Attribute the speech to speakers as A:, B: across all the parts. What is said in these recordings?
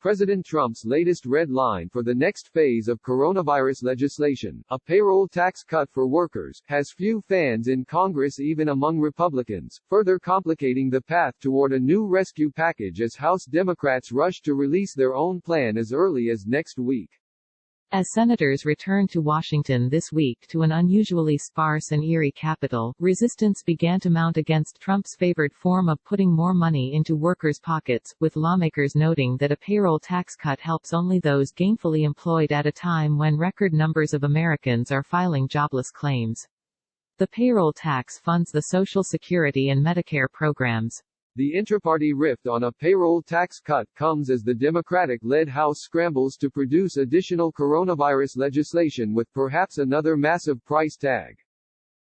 A: President Trump's latest red line for the next phase of coronavirus legislation, a payroll tax cut for workers, has few fans in Congress even among Republicans, further complicating the path toward a new rescue package as House Democrats rush to release their own plan as early as next week.
B: As senators return to Washington this week to an unusually sparse and eerie capital, resistance began to mount against Trump's favored form of putting more money into workers' pockets, with lawmakers noting that a payroll tax cut helps only those gainfully employed at a time when record numbers of Americans are filing jobless claims. The payroll tax funds the Social Security and Medicare programs.
A: The intraparty rift on a payroll tax cut comes as the Democratic-led House scrambles to produce additional coronavirus legislation with perhaps another massive price tag.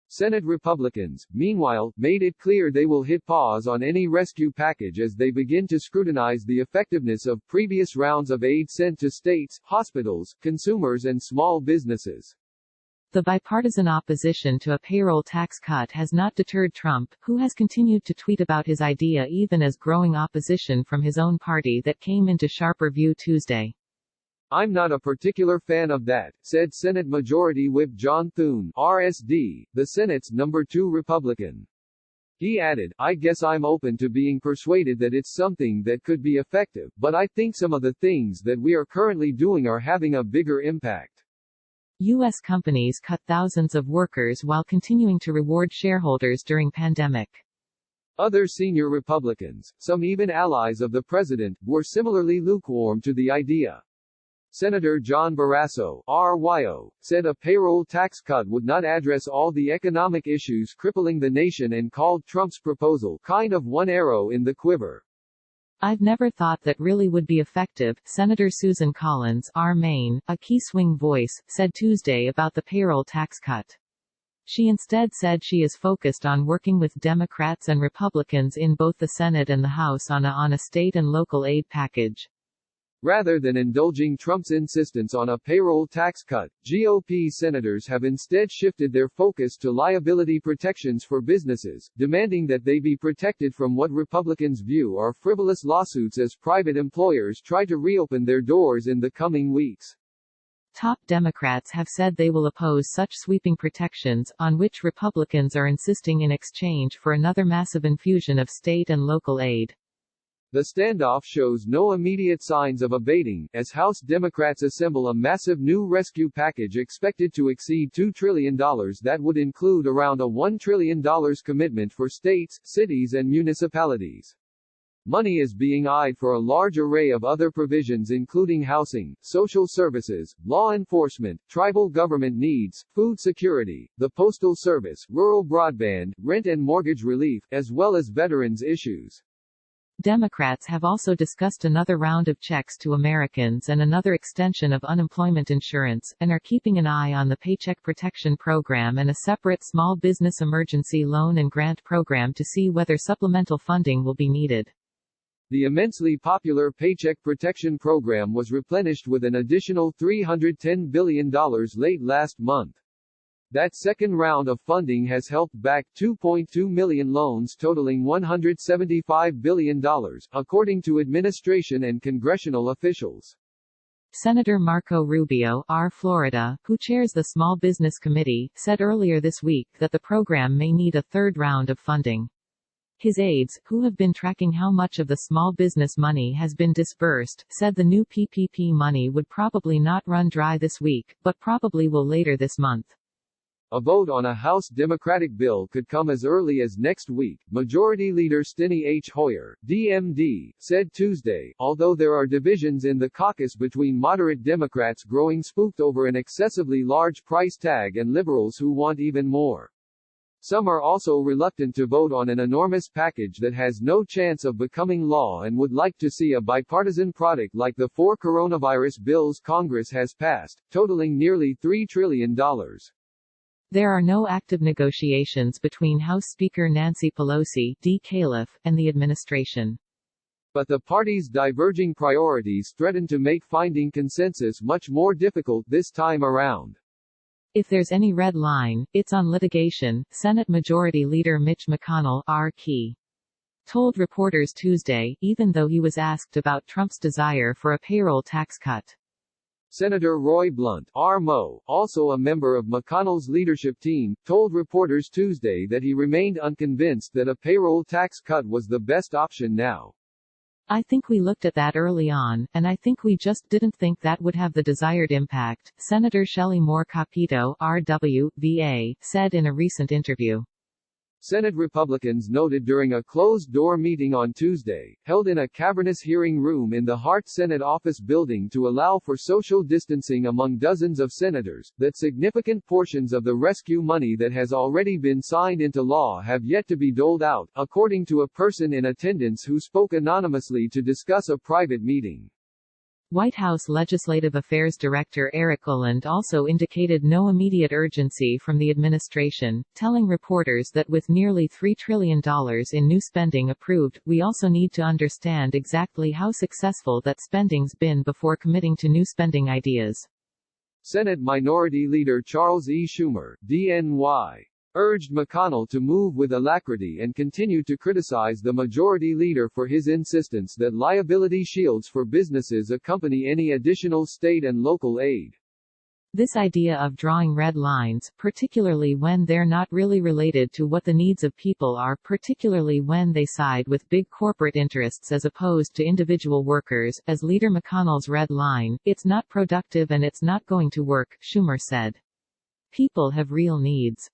A: Senate Republicans, meanwhile, made it clear they will hit pause on any rescue package as they begin to scrutinize the effectiveness of previous rounds of aid sent to states, hospitals, consumers and small businesses.
B: The bipartisan opposition to a payroll tax cut has not deterred Trump, who has continued to tweet about his idea even as growing opposition from his own party that came into sharper view Tuesday.
A: "I'm not a particular fan of that," said Senate Majority Whip John Thune, RSD, the Senate's number 2 Republican. He added, "I guess I'm open to being persuaded that it's something that could be effective, but I think some of the things that we are currently doing are having a bigger impact."
B: U.S. companies cut thousands of workers while continuing to reward shareholders during pandemic.
A: Other senior Republicans, some even allies of the president, were similarly lukewarm to the idea. Senator John Barrasso, RYO, said a payroll tax cut would not address all the economic issues crippling the nation and called Trump's proposal kind of one arrow in the quiver.
B: "I've never thought that really would be effective," Senator Susan Collins, Maine, a key swing voice, said Tuesday about the payroll tax cut. She instead said she is focused on working with Democrats and Republicans in both the Senate and the House on a state and local aid package.
A: Rather than indulging Trump's insistence on a payroll tax cut, GOP senators have instead shifted their focus to liability protections for businesses, demanding that they be protected from what Republicans view are frivolous lawsuits as private employers try to reopen their doors in the coming weeks.
B: Top Democrats have said they will oppose such sweeping protections, on which Republicans are insisting in exchange for another massive infusion of state and local aid.
A: The standoff shows no immediate signs of abating, as House Democrats assemble a massive new rescue package expected to exceed $2 trillion that would include around a $1 trillion commitment for states, cities and municipalities. Money is being eyed for a large array of other provisions including housing, social services, law enforcement, tribal government needs, food security, the postal service, rural broadband, rent and mortgage relief, as well as veterans issues.
B: Democrats have also discussed another round of checks to Americans and another extension of unemployment insurance, and are keeping an eye on the Paycheck Protection Program and a separate small business emergency loan and grant program to see whether supplemental funding will be needed.
A: The immensely popular Paycheck Protection Program was replenished with an additional $310 billion late last month. That second round of funding has helped back 2.2 million loans totaling $175 billion, according to administration and congressional officials.
B: Senator Marco Rubio, Florida, who chairs the Small Business Committee, said earlier this week that the program may need a third round of funding. His aides, who have been tracking how much of the small business money has been disbursed, said the new PPP money would probably not run dry this week, but probably will later this month.
A: A vote on a House Democratic bill could come as early as next week, Majority Leader Steny H. Hoyer, DMD, said Tuesday, although there are divisions in the caucus between moderate Democrats growing spooked over an excessively large price tag and liberals who want even more. Some are also reluctant to vote on an enormous package that has no chance of becoming law and would like to see a bipartisan product like the 4 coronavirus bills Congress has passed, totaling nearly $3 trillion.
B: There are no active negotiations between House Speaker Nancy Pelosi, D. Califf, and the administration.
A: But the parties' diverging priorities threaten to make finding consensus much more difficult this time around.
B: If there's any red line, it's on litigation, Senate Majority Leader Mitch McConnell, R. Key, told reporters Tuesday, even though he was asked about Trump's desire for a payroll tax cut.
A: Senator Roy Blunt, RMO, also a member of McConnell's leadership team, told reporters Tuesday that he remained unconvinced that a payroll tax cut was the best option now.
B: I think we looked at that early on, and I think we just didn't think that would have the desired impact, Senator Shelley Moore Capito, RW, VA, said in a recent interview.
A: Senate Republicans noted during a closed-door meeting on Tuesday, held in a cavernous hearing room in the Hart Senate Office Building to allow for social distancing among dozens of senators, that significant portions of the rescue money that has already been signed into law have yet to be doled out, according to a person in attendance who spoke anonymously to discuss a private meeting.
B: White House Legislative Affairs Director Eric Ulland also indicated no immediate urgency from the administration, telling reporters that with nearly $3 trillion in new spending approved, we also need to understand exactly how successful that spending's been before committing to new spending ideas.
A: Senate Minority Leader Charles E. Schumer, DNY, urged McConnell to move with alacrity and continued to criticize the majority leader for his insistence that liability shields for businesses accompany any additional state and local aid.
B: This idea of drawing red lines, particularly when they're not really related to what the needs of people are, particularly when they side with big corporate interests as opposed to individual workers, as Leader McConnell's red line, it's not productive and it's not going to work, Schumer said. People have real needs.